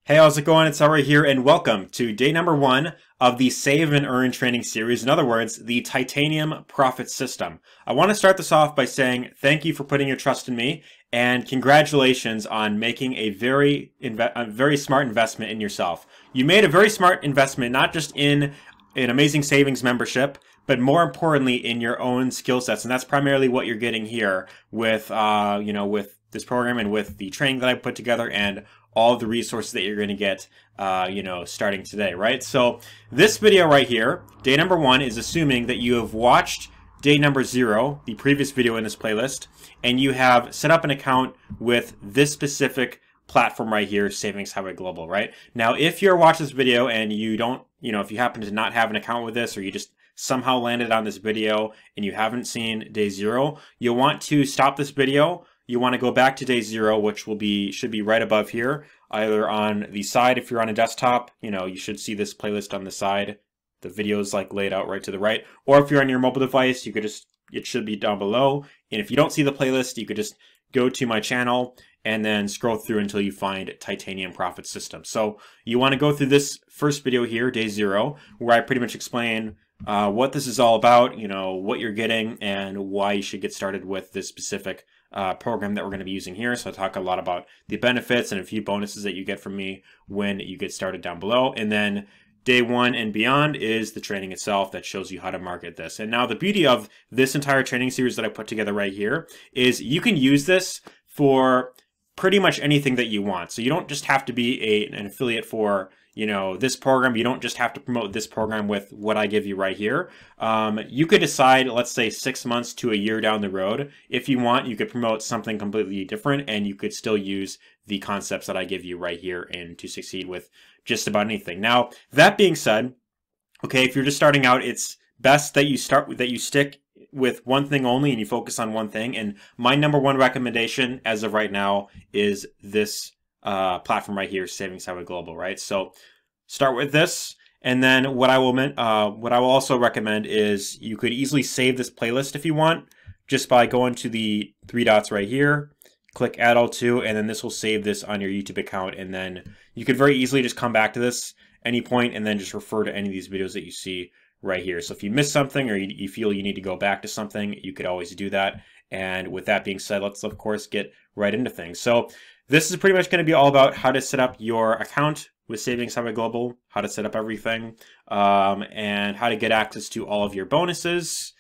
Hey, how's it going? It's Elray here, and welcome to day number 1 of the Save and Earn training series. In other words, the Titanium Profit System. I want to start this off by saying thank you for putting your trust in me, and congratulations on making a very smart investment in yourself. You made a very smart investment, not just in an Amazing Savings membership, but more importantly in your own skill sets, and that's primarily what you're getting here with, with this program and with the training that I put together and all of the resources that you're going to get, starting today, right? So this video right here, day number 1, is assuming that you have watched day number 0, the previous video in this playlist, and you have set up an account with this specific platform right here, Savings Highway Global, right? Now, if you're watching this video and you don't, if you happen to not have an account with this, or you just somehow landed on this video and you haven't seen day 0, you'll want to stop this video. You want to go back to day 0, which should be right above here, either on the side. If you're on a desktop, you should see this playlist on the side. The video is like laid out right to the right. Or if you're on your mobile device, it should be down below. And if you don't see the playlist, you could just go to my channel and then scroll through until you find Titanium Profit System. So you want to go through this first video here, day 0, where I pretty much explain what this is all about, what you're getting, and why you should get started with this specific program that we're going to be using here. So I talk a lot about the benefits and a few bonuses that you get from me when you get started down below. And then day 1 and beyond is the training itself that shows you how to market this. And now the beauty of this entire training series that I put together right here is you can use this for pretty much anything that you want. So you don't just have to be an affiliate for this program. You don't just have to promote this program with what I give you right here. You could decide, let's say 6 months to a year down the road, if you want, you could promote something completely different and you could still use the concepts that I give you right here and to succeed with just about anything. Now, that being said, okay, if you're just starting out, it's best that you stick with one thing only and you focus on one thing. And my number 1 recommendation as of right now is this platform right here, Savings Highway Global, right? So start with this, and then what I will also recommend is you could easily save this playlist if you want, just by going to the 3 dots right here, click Add All To, and then this will save this on your YouTube account, and then you could very easily just come back to this any point and then just refer to any of these videos that you see right here. So if you miss something or you feel you need to go back to something, you could always do that. And with that being said, let's of course get right into things. So this is pretty much going to be all about how to set up your account with Savings Highway Global, how to set up everything, and how to get access to all of your bonuses.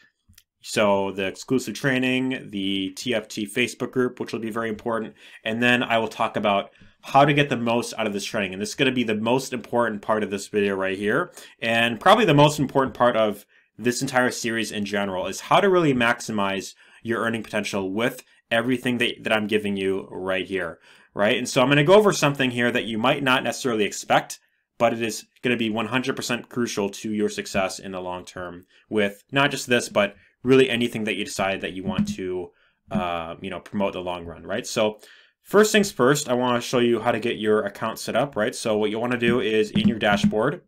So the exclusive training, the TFT Facebook group, which will be very important. And then I will talk about how to get the most out of this training. And this is going to be the most important part of this video right here. And probably the most important part of this entire series in general is how to really maximize your earning potential with everything that I'm giving you right here, right? And so I'm going to go over something here that you might not necessarily expect, but it is going to be 100% crucial to your success in the long term with not just this, but really anything that you decide that you want to, promote in the long run, right? So first things first, I want to show you how to get your account set up, right? So what you want to do is in your dashboard,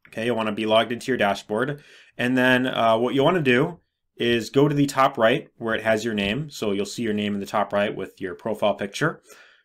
okay, you want to be logged into your dashboard. And then what you want to do is go to the top right where it has your name. So you'll see your name in the top right with your profile picture.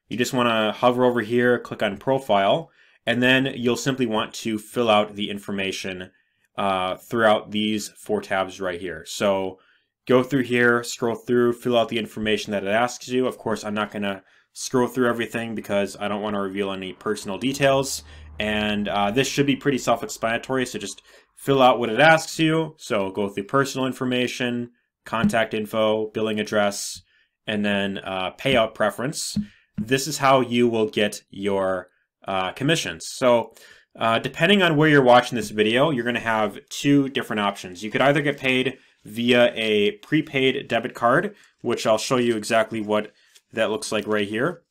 You just want to hover over here, click on profile, and then you'll simply want to fill out the information throughout these 4 tabs right here. So go through here, scroll through, fill out the information that it asks you. Of course, I'm not going to scroll through everything because I don't want to reveal any personal details. And this should be pretty self-explanatory, so just fill out what it asks you. So go through personal information, contact info, billing address, and then payout preference. This is how you will get your commissions. So depending on where you're watching this video, you're going to have 2 different options. You could either get paid via a prepaid debit card, which I'll show you exactly what that looks like right here.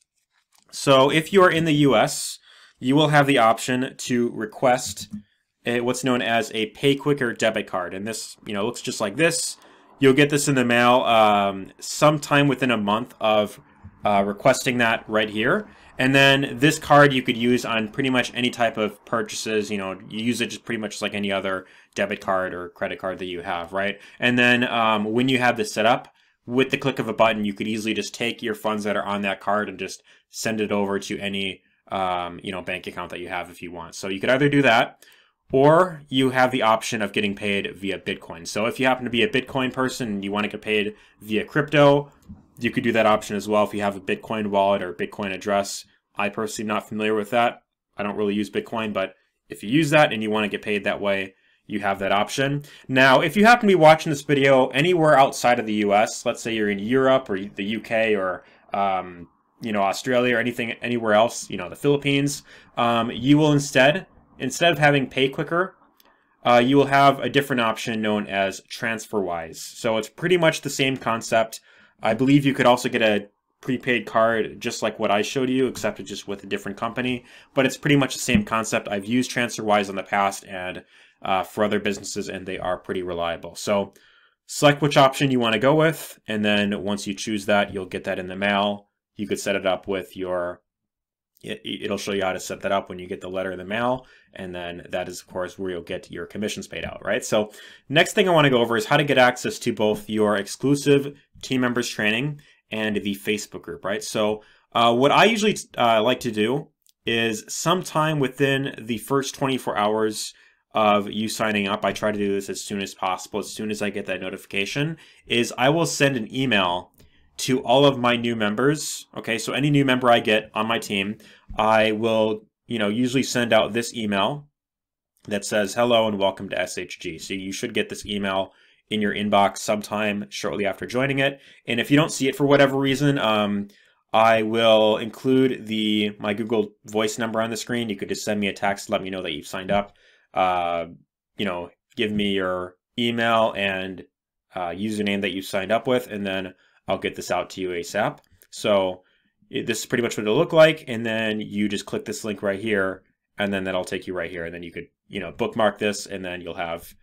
So if you are in the US, you will have the option to request what's known as a Pay Quicker debit card. And this, looks just like this. You'll get this in the mail sometime within a month of requesting that right here. And then this card you could use on pretty much any type of purchases. You use it just pretty much like any other debit card or credit card that you have, right? And then when you have this set up, with the click of a button, you could easily just take your funds that are on that card and just send it over to any bank account that you have if you want. So you could either do that, or you have the option of getting paid via Bitcoin. So if you happen to be a Bitcoin person and you want to get paid via crypto, you could do that option as well if you have a Bitcoin wallet or Bitcoin address. I personally am not familiar with that. I don't really use Bitcoin, but if you use that and you want to get paid that way, you have that option. Now, if you happen to be watching this video anywhere outside of the US, let's say you're in Europe or the UK or Australia or anywhere else, the Philippines, you will instead of having PayQuicker, you will have a different option known as TransferWise. So it's pretty much the same concept. I believe you could also get a prepaid card just like what I showed you, except it's just with a different company. But it's pretty much the same concept. I've used TransferWise in the past and for other businesses, and they are pretty reliable. So select which option you want to go with, and then once you choose that, you'll get that in the mail. You could set it up with it'll show you how to set that up when you get the letter in the mail, and then that is, of course, where you'll get your commissions paid out, right? So next thing I want to go over is how to get access to both your exclusive team members training and the Facebook group, right? So what I usually like to do is sometime within the first 24 hours of you signing up, I try to do this as soon as possible, as soon as I get that notification, is I will send an email to all of my new members. Okay, so any new member I get on my team, I will, usually send out this email that says, hello and welcome to SHG. So you should get this email in your inbox sometime shortly after joining it. And if you don't see it for whatever reason, I will include my Google Voice number on the screen. You could just send me a text, let me know that you've signed up. Give me your email and username that you signed up with, and then I'll get this out to you ASAP. So this is pretty much what it'll look like. And then you just click this link right here, and then that'll take you right here. And then you could, bookmark this, and then you'll have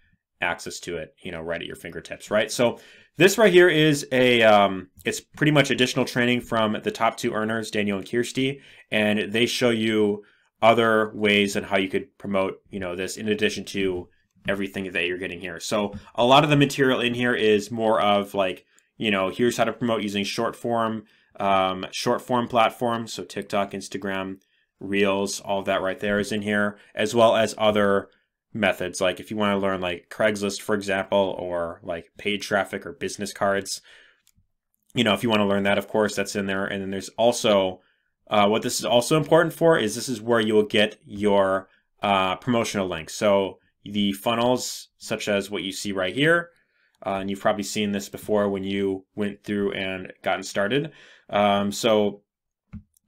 access to it, right at your fingertips, right? So this right here is it's pretty much additional training from the top two earners, Daniel and Kirsty, and they show you other ways and how you could promote, this in addition to everything that you're getting here. So a lot of the material in here is more of like, here's how to promote using short form platforms. So TikTok, Instagram, Reels, all of that right there is in here, as well as other methods. Like if you want to learn like Craigslist, for example, or like paid traffic or business cards, if you want to learn that, of course, that's in there. And then there's also, what this is also important for is this is where you will get your promotional links. So the funnels, such as what you see right here, and you've probably seen this before when you went through and gotten started.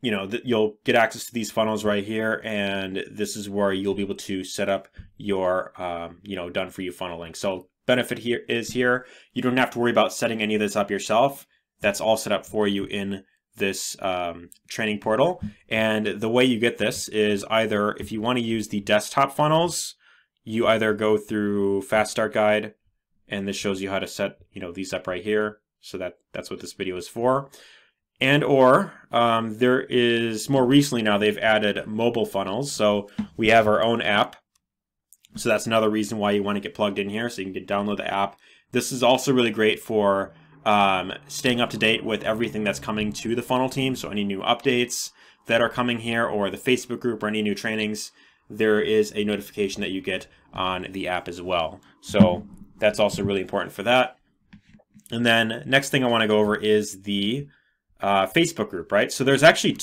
You'll get access to these funnels right here, and this is where you'll be able to set up your, done for you funnel link. So benefit here is you don't have to worry about setting any of this up yourself. That's all set up for you in this training portal. And the way you get this is either if you want to use the desktop funnels, you either go through Fast Start Guide, and this shows you how to set these up right here. So that's what this video is for. And or there is more recently now they've added mobile funnels. So we have our own app. So that's another reason why you want to get plugged in here, so you can download the app. This is also really great for staying up to date with everything that's coming to the funnel team. So any new updates that are coming here, or the Facebook group, or any new trainings, there is a notification that you get on the app as well. So that's also really important for that. And then next thing I want to go over is the Facebook group, right? So there's actually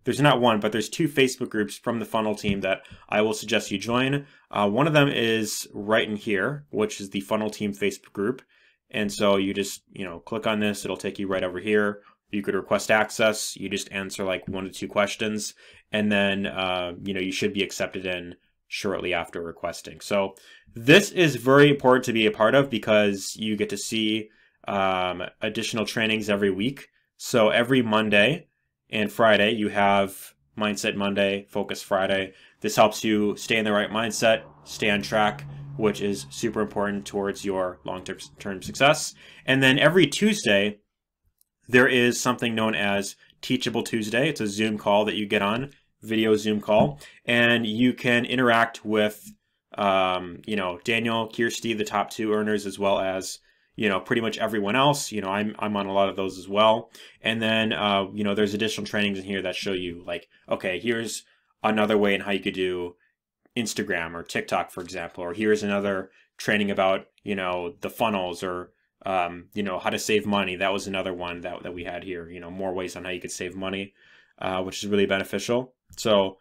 there's not one, but there's two Facebook groups from the funnel team that I will suggest you join. One of them is right in here, which is the funnel team Facebook group. And so you just, click on this, it'll take you right over here. You could request access. You just answer like 1 to 2 questions, and then, you should be accepted in shortly after requesting. So this is very important to be a part of because you get to see additional trainings every week. So every Monday and Friday, you have Mindset Monday, Focus Friday. This helps you stay in the right mindset, stay on track, which is super important towards your long-term success. And then every Tuesday, there is something known as Teachable Tuesday. It's a Zoom call that you get on, video Zoom call, and you can interact with, Daniel, Kirsty, the top two earners, as well as, you know, pretty much everyone else. You know, I'm on a lot of those as well. And then, you know, there's additional trainings in here that show you like, okay, here's another way in how you could do Instagram or TikTok, for example, or here's another training about, you know, the funnels or, you know, how to save money. That was another one that we had here, you know, more ways on how you could save money, which is really beneficial. So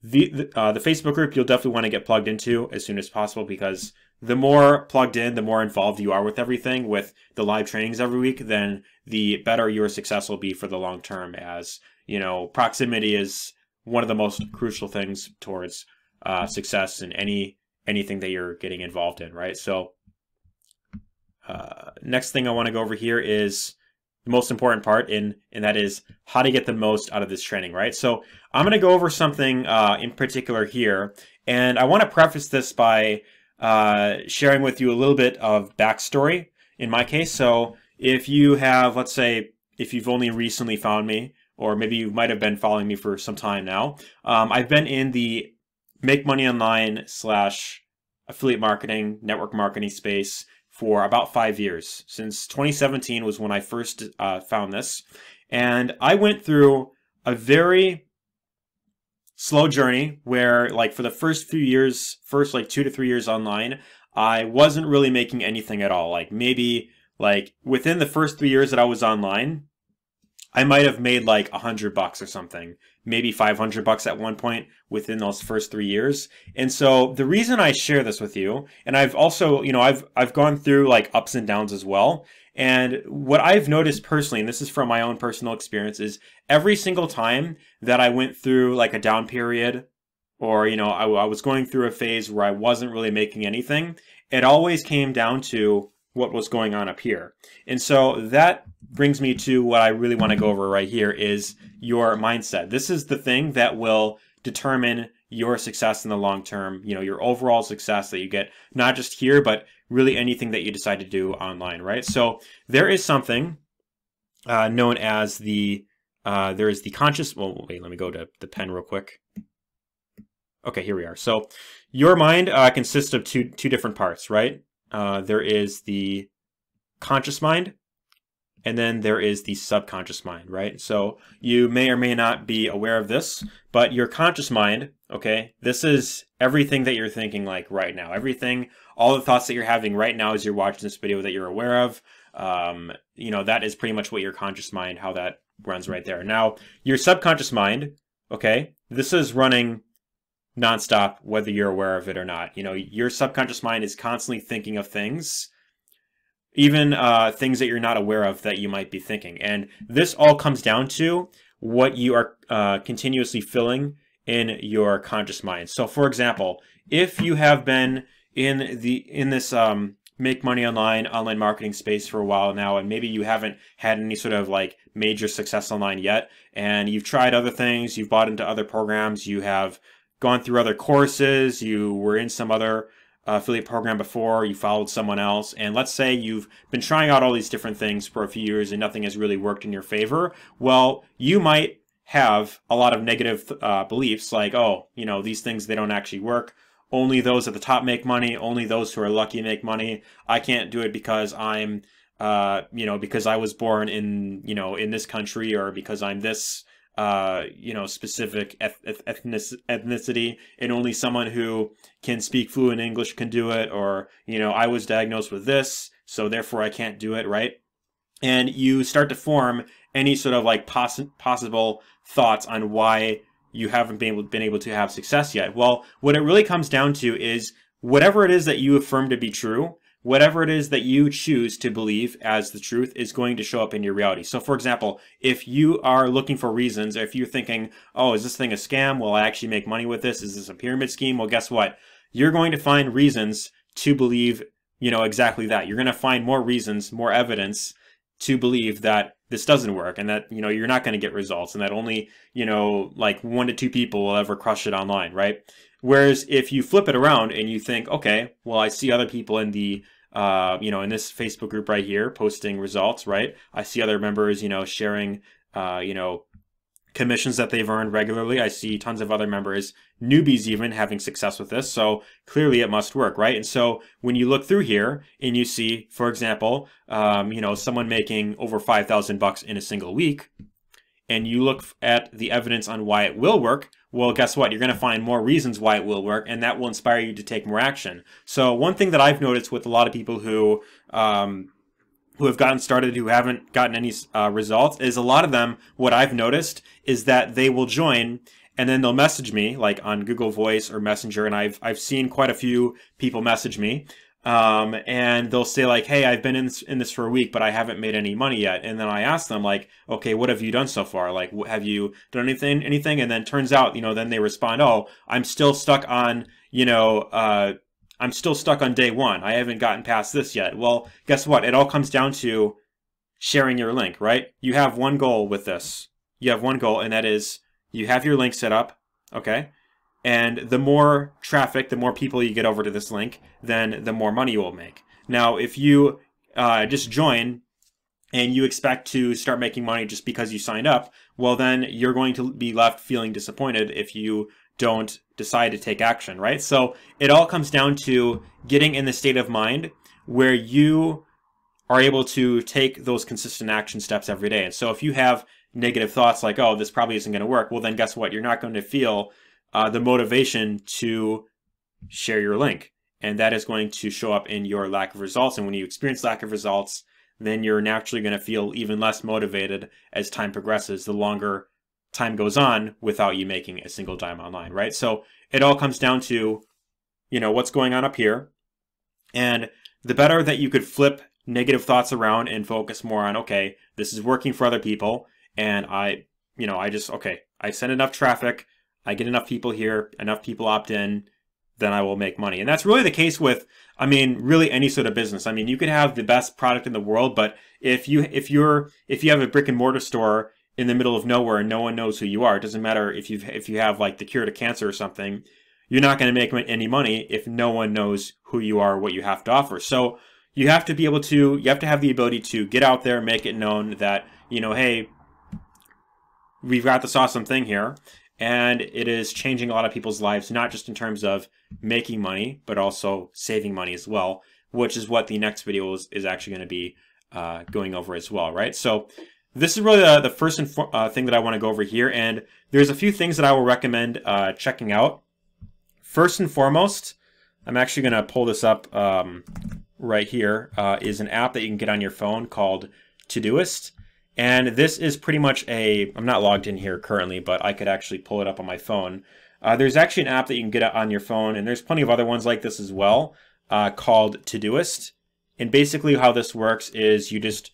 the Facebook group, you'll definitely want to get plugged into as soon as possible, because the more plugged in, the more involved you are with everything, with the live trainings every week, then the better your success will be for the long term. As you know, proximity is one of the most crucial things towards success in anything that you're getting involved in, right? So next thing I want to go over here is the most important part, and that is how to get the most out of this training, right? So I'm going to go over something in particular here, and I want to preface this by sharing with you a little bit of backstory in my case. So if you have, let's say, if you've only recently found me, or maybe you might have been following me for some time now, I've been in the make money online / affiliate marketing, network marketing space for about 5 years. Since 2017 was when I first found this. And I went through a very slow journey where, like, for the first few years, first like 2 to 3 years online, I wasn't really making anything at all. Like maybe like within the first 3 years that I was online, I might have made like $100 or something, maybe $500 at one point within those first 3 years. And so the reason I share this with you, and I've also, you know, I've gone through like ups and downs as well. And what I've noticed personally, and this is from my own personal experience, is every single time that I went through like a down period, or, you know, I was going through a phase where I wasn't really making anything, it always came down to what was going on up here. And so that brings me to what I really want to go over right here is your mindset. This is the thing that will determine your success in the long term, you know, your overall success that you get, not just here, but really anything that you decide to do online, right? So there is something known as there is the conscious, well, wait, let me go to the pen real quick. Okay, here we are. So your mind consists of two different parts, right? There is the conscious mind, and then there is the subconscious mind, right? So you may or may not be aware of this, but your conscious mind, okay, this is everything that you're thinking like right now. Everything, all the thoughts that you're having right now as you're watching this video that you're aware of, you know, that is pretty much what your conscious mind, how that runs right there. Now, your subconscious mind, okay, this is running nonstop, whether you're aware of it or not. You know, your subconscious mind is constantly thinking of things, even things that you're not aware of that you might be thinking. And this all comes down to what you are continuously filling in your conscious mind. So for example, if you have been in this make money online marketing space for a while now, and maybe you haven't had any sort of like major success online yet, and you've tried other things, you've bought into other programs, you have gone through other courses, you were in some other affiliate program before, you followed someone else, and let's say you've been trying out all these different things for a few years and nothing has really worked in your favor, well, you might have a lot of negative beliefs like, oh, you know, these things, they don't actually work. Only those at the top make money. Only those who are lucky make money. I can't do it because I'm, you know, because I was born in, you know, in this country, or because I'm this, you know, specific ethnicity, and only someone who can speak fluent English can do it, or, you know, I was diagnosed with this, so therefore I can't do it, right? And you start to form any sort of like possible thoughts on why you haven't been able to have success yet. Well, what it really comes down to is whatever it is that you affirm to be true, whatever it is that you choose to believe as the truth is going to show up in your reality. So for example, if you are looking for reasons, if you're thinking, oh, is this thing a scam? Will I actually make money with this? Is this a pyramid scheme? Well, guess what? You're going to find reasons to believe, you know, exactly that. You're going to find more reasons, more evidence to believe that this doesn't work, and that, you know, you're not going to get results, and that only, you know, like 1 to 2 people will ever crush it online, right? Whereas if you flip it around and you think, okay, well, I see other people in the, you know, in this Facebook group right here posting results, right? I see other members, you know, sharing, you know, commissions that they've earned regularly. I see tons of other members, newbies even, having success with this. So clearly it must work, right? And so when you look through here and you see, for example, someone making over 5,000 bucks in a single week, and you look at the evidence on why it will work, well, guess what? You're going to find more reasons why it will work, and that will inspire you to take more action. So one thing that I've noticed with a lot of people who have gotten started, who haven't gotten any results, is a lot of them, what I've noticed is that they will join and then they'll message me like on Google Voice or Messenger. And I've seen quite a few people message me. And they'll say like, hey, I've been in this for a week, but I haven't made any money yet. And then I ask them like, okay, what have you done so far? Like, have you done anything? And then turns out, then they respond, oh, I'm still stuck on, I'm still stuck on day one. I haven't gotten past this yet. Well, guess what? It all comes down to sharing your link, right? You have one goal with this. You have one goal, and that is you have your link set up, okay? And the more traffic, the more people you get over to this link, then the more money you will make. Now, if you just join and you expect to start making money just because you signed up, well, then you're going to be left feeling disappointed if you don't decide to take action, right? So it all comes down to getting in the state of mind where you are able to take those consistent action steps every day. And so if you have negative thoughts like, oh, this probably isn't going to work, well, then guess what? You're not going to feel the motivation to share your link. And that is going to show up in your lack of results. And when you experience lack of results, then you're naturally going to feel even less motivated as time progresses, the longer time goes on without you making a single dime online, right? So it all comes down to, what's going on up here. And the better that you could flip negative thoughts around and focus more on, okay, this is working for other people. And I send enough traffic, I get enough people here, enough people opt in, then I will make money. And that's really the case with, really any sort of business. You could have the best product in the world, but if you have a brick and mortar store in the middle of nowhere and no one knows who you are, it doesn't matter if you have like the cure to cancer or something, you're not going to make any money if no one knows who you are, what you have to offer. So you have to have the ability to get out there, make it known that, hey, we've got this awesome thing here, and it is changing a lot of people's lives, not just in terms of making money, but also saving money as well, which is what the next video is actually going to be going over as well, right? So this is really the first thing that I want to go over here, and there's a few things that I will recommend checking out. First and foremost, I'm actually going to pull this up right here, is an app that you can get on your phone called Todoist. And this is pretty much I'm not logged in here currently, but I could actually pull it up on my phone. There's actually an app that you can get on your phone, and there's plenty of other ones like this as well, called Todoist. And basically how this works is you just,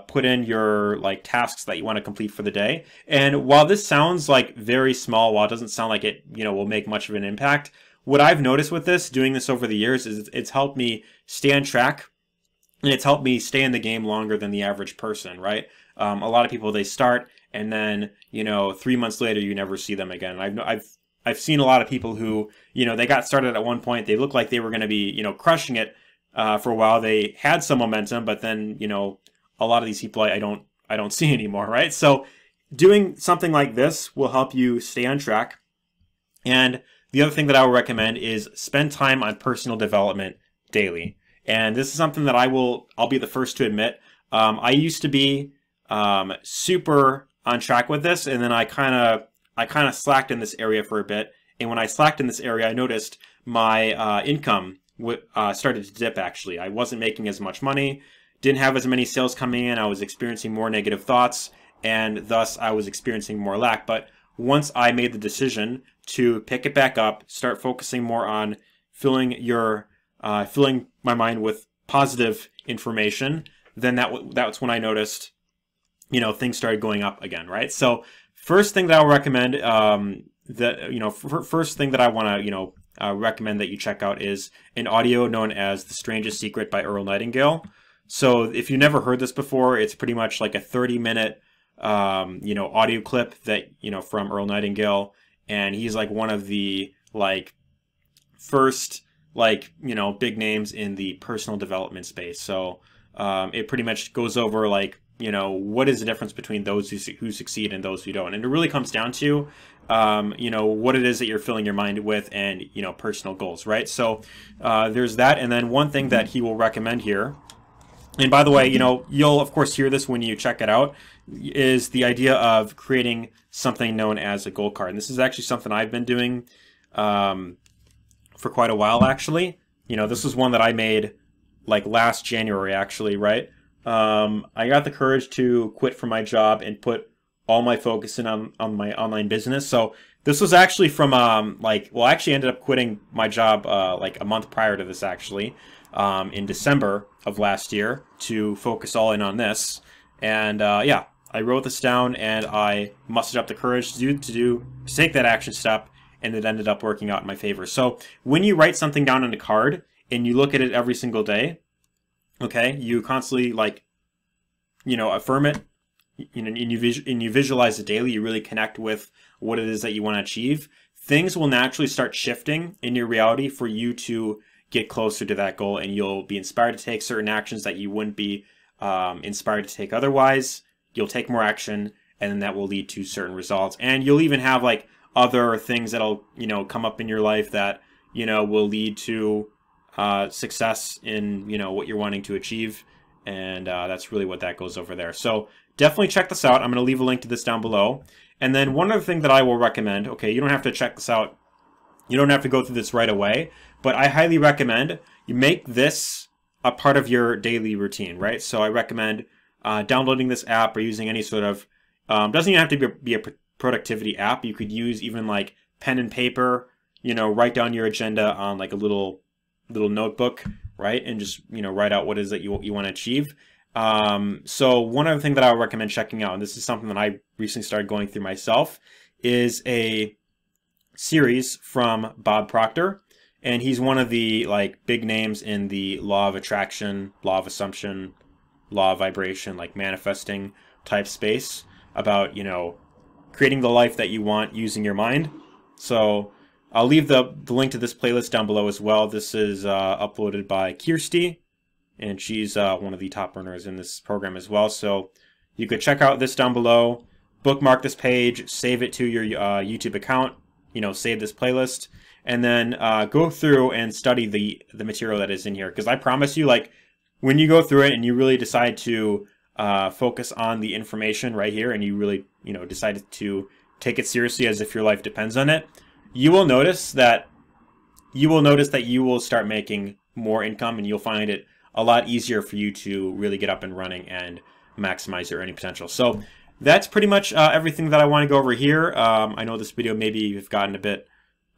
put in your tasks that you want to complete for the day. And while this sounds like very small, while it doesn't sound like it, will make much of an impact, what I've noticed with doing this over the years, is it's helped me stay on track. And it's helped me stay in the game longer than the average person, right? A lot of people, they start and then, 3 months later, you never see them again. I've seen a lot of people who, they got started at one point. They looked like they were going to be, crushing it for a while. They had some momentum, but then, a lot of these people I don't see anymore, right? So doing something like this will help you stay on track. And the other thing that I would recommend is spend time on personal development daily. And this is something that I'll be the first to admit. I used to be super on track with this, and then I kind of slacked in this area for a bit. And when I slacked in this area, I noticed my income started to dip. Actually, I wasn't making as much money, didn't have as many sales coming in. I was experiencing more negative thoughts, and thus I was experiencing more lack. But once I made the decision to pick it back up, start focusing more on filling my mind with positive information, then that's when I noticed, things started going up again, right? So first thing that I'll recommend, first thing that I want to, recommend that you check out is an audio known as The Strangest Secret by Earl Nightingale. So if you've never heard this before, it's pretty much like a 30-minute, audio clip that, from Earl Nightingale. And he's like one of the first big names in the personal development space. So it pretty much goes over you know, what is the difference between those who succeed and those who don't? And it really comes down to, you know, what it is that you're filling your mind with and, you know, personal goals, right? So there's that. And then one thing that he will recommend here, and by the way, you know, you'll of course hear this when you check it out, is the idea of creating something known as a goal card. And this is actually something I've been doing for quite a while, actually. You know, this was one that I made like last January, actually, right? I got the courage to quit from my job and put all my focus in on my online business. So this was actually from I actually ended up quitting my job like a month prior to this, actually, in December of last year, to focus all in on this. And yeah, I wrote this down and I mustered up the courage to take that action step, and it ended up working out in my favor. So when you write something down on a card and you look at it every single day, okay, you constantly, like, you know, affirm it, you know, and you visualize it daily. You really connect with what it is that you want to achieve. Things will naturally start shifting in your reality for you to get closer to that goal, and you'll be inspired to take certain actions that you wouldn't be inspired to take otherwise. You'll take more action, and then that will lead to certain results. And you'll even have like other things that'll, you know, come up in your life that, you know, will lead to success in, you know, what you're wanting to achieve. And that's really what that goes over there. So definitely check this out. I'm going to leave a link to this down below. And then one other thing that I will recommend, okay, you don't have to check this out. You don't have to go through this right away, but I highly recommend you make this a part of your daily routine, right? So I recommend downloading this app or using any sort of, doesn't even have to be a productivity app. You could use even like pen and paper, you know, write down your agenda on like a little notebook, right? And just, you know, write out what it is that you want to achieve. So one other thing that I would recommend checking out, and this is something that I recently started going through myself, is a series from Bob Proctor. And he's one of the like big names in the law of attraction, law of assumption, law of vibration, like manifesting type space, about, you know, creating the life that you want using your mind. So I'll leave the link to this playlist down below as well. This is uploaded by Kirsty, and she's one of the top earners in this program as well. So you could check out this down below, bookmark this page, save it to your YouTube account, you know, save this playlist, and then go through and study the material that is in here. Because I promise you, like, when you go through it and you really decide to focus on the information right here, and you really, you know, decide to take it seriously as if your life depends on it, you will notice that you will start making more income, and you'll find it a lot easier for you to really get up and running and maximize your earning potential. So that's pretty much everything that I want to go over here. I know this video maybe you've gotten a bit,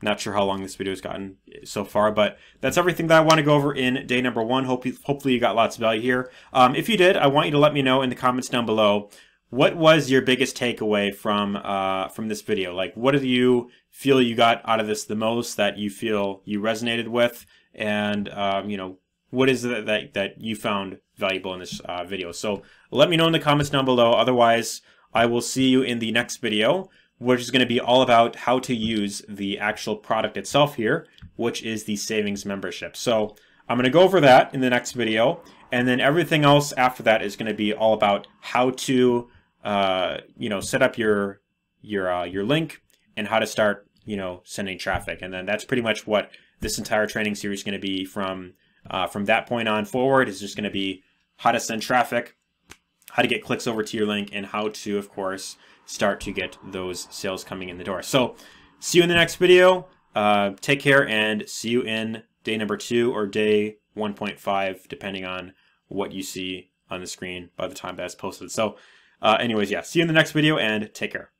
not sure how long this video has gotten so far, but that's everything that I want to go over in day number 1. Hopefully you got lots of value here. If you did, I want you to let me know in the comments down below, what was your biggest takeaway from this video? Like, what did you feel you got out of this the most, that you feel you resonated with? And, you know, what is it that you found valuable in this video? So let me know in the comments down below. Otherwise, I will see you in the next video, which is going to be all about how to use the actual product itself here, which is the savings membership. So I'm going to go over that in the next video, and then everything else after that is going to be all about how to, you know, set up your link and how to start, you know, sending traffic. And then that's pretty much what this entire training series is going to be from that point on forward. Is just going to be how to send traffic, how to get clicks over to your link, and how to, of course, start to get those sales coming in the door. So see you in the next video. Take care, and see you in day number 2 or day 1.5, depending on what you see on the screen by the time that's posted. So anyways, yeah, see you in the next video, and take care.